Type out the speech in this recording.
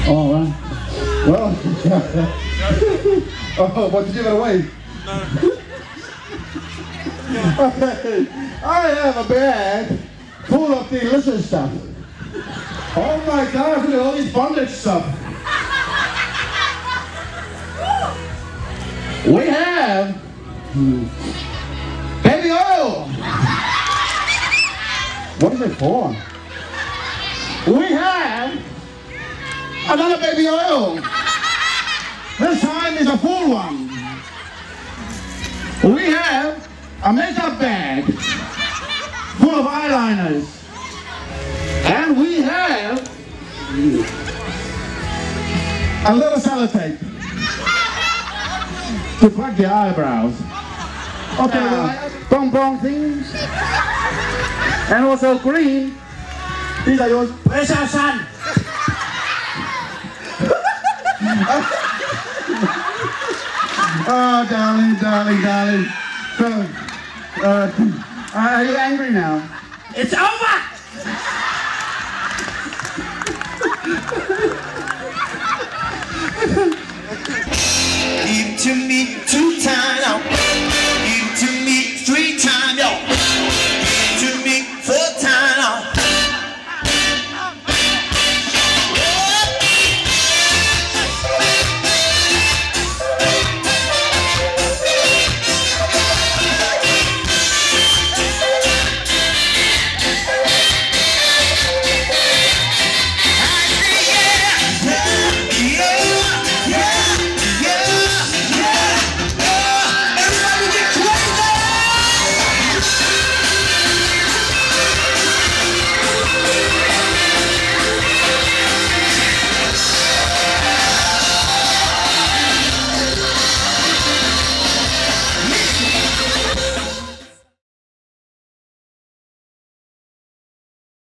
All right. Well, oh, what, did you give it away? Okay. I have a bag full of delicious stuff. Oh my gosh, look at all these bondage stuff. We have baby oil. What is it for? We have another baby oil. This time is a full one. We have a makeup bag full of eyeliners. And we have a little sellotape to plug the eyebrows. Okay, bonbon things. And also green. These are yours. Where's our son? Oh, darling, darling, darling. So, are you angry now? It's over! Leave to me to